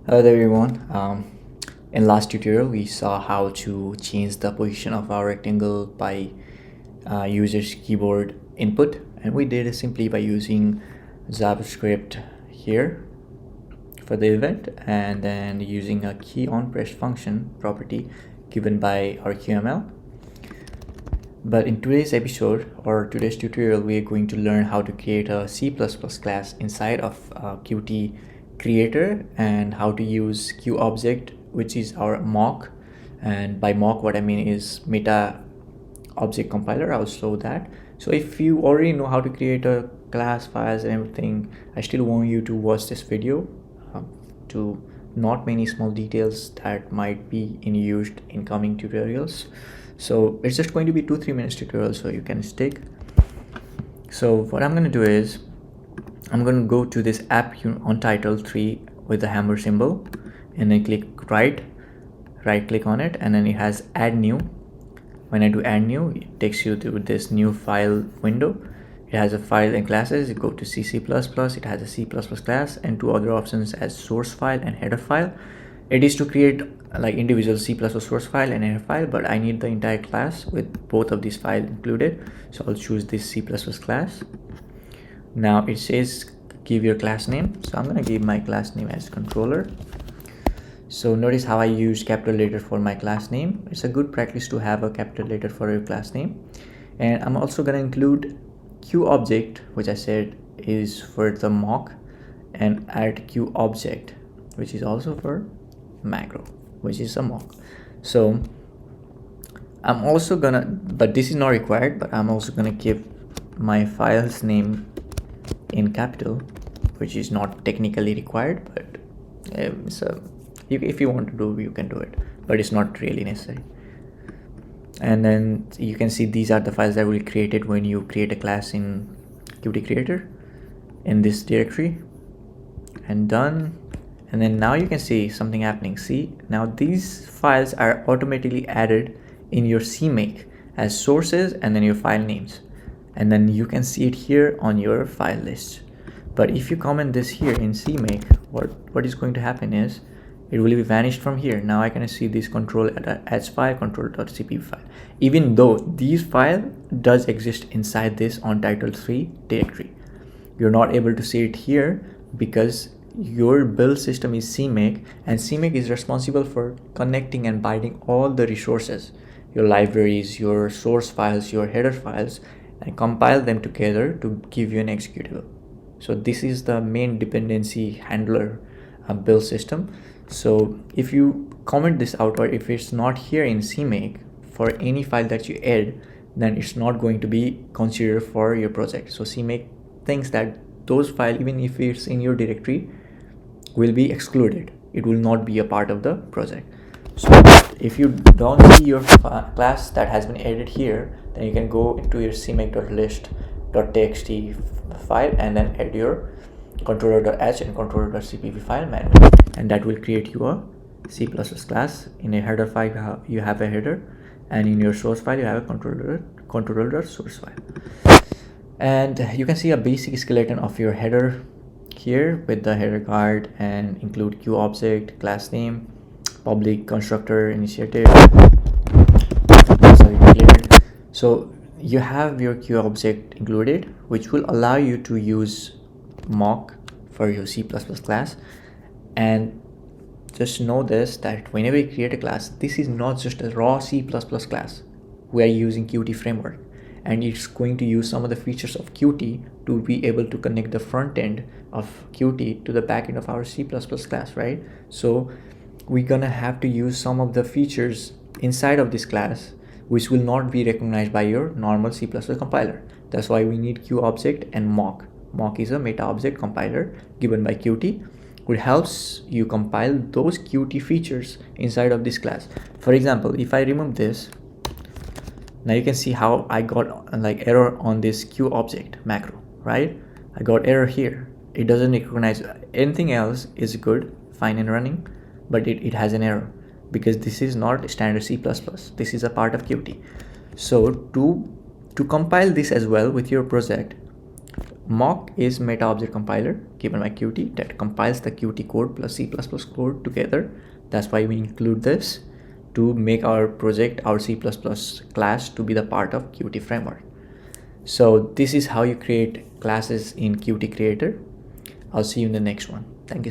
Hello there everyone. In last tutorial we saw how to change the position of our rectangle by user's keyboard input, and we did it simply by using JavaScript here for the event and then using a key on press function property given by our QML. But in today's episode or today's tutorial, we are going to learn how to create a C++ class inside of Qt creator and how to use QObject, which is our mock. And by mock, what I mean is meta object compiler. I'll show that. So if you already know how to create a class, files and everything, I still want you to watch this video to not many small details that might be in used in coming tutorials. So it's just going to be 2-3 minutes tutorial, so you can stick. So what I'm going to do is I'm going to go to this app on title 3 with the hammer symbol, and then click right click on it, and then it has add new. When I do add new, it takes you to this new file window. It has a file and classes. You go to C++, it has a C++ class and two other options as source file and header file. It is to create like individual C++ source file and header file, but I need the entire class with both of these files included. So I'll choose this C++ class. Now it says give your class name. So I'm going to give my class name as controller. So notice how I use capital letter for my class name. It's a good practice to have a capital letter for your class name. And I'm also going to include QObject, which I said is for the mock, and add QObject, which is also for macro, which is a mock. So I'm also gonna, but this is not required, but I'm also gonna give my file's name in capital, which is not technically required, but so if you want to do, you can do it, but it's not really necessary. And then you can see these are the files that will be created when you create a class in Qt Creator in this directory, and done. And then now you can see something happening. See, now these files are automatically added in your CMake as sources and then your file names, and then you can see it here on your file list. But if you comment this here in CMake, what is going to happen is it will be vanished from here. Now I can see this control as file control.cpp file, even though these file does exist inside this on title 3 directory. You're not able to see it here because your build system is CMake, and CMake is responsible for connecting and binding all the resources, your libraries, your source files, your header files, and compile them together to give you an executable. So this is the main dependency handler build system. So if you comment this out, or if it's not here in CMake for any file that you add, then it's not going to be considered for your project. So CMake thinks that those files, even if it's in your directory, will be excluded. It will not be a part of the project. So if you don't see your class that has been added here, then you can go into your cmake.list.txt file and then add your controller.h and controller.cpp file manually, and that will create you a C++ class. In a header file you have a header, and in your source file you have a controller.source file. And you can see a basic skeleton of your header here with the header card, and include QObject, class name, public constructor initiative. So you have your QObject included, which will allow you to use mock for your C++ class. And just know this, that whenever you create a class, this is not just a raw C++ class. We are using Qt framework, and it's going to use some of the features of Qt to be able to connect the front end of Qt to the back end of our C++ class, right? So we're gonna have to use some of the features inside of this class which will not be recognized by your normal C++ compiler. That's why we need QObject and mock. Mock is a meta object compiler given by Qt, which helps you compile those Qt features inside of this class. For example, if I remove this, now you can see how I got like error on this QObject macro, right? I got error here. It doesn't recognize anything else is good, fine and running, but it has an error because this is not standard C++. This is a part of Qt. So to compile this as well with your project, Mock is meta object compiler given by Qt that compiles the Qt code plus C++ code together. That's why we include this to make our project, our C++ class, to be the part of Qt framework. So this is how you create classes in Qt Creator. I'll see you in the next one. Thank you so much.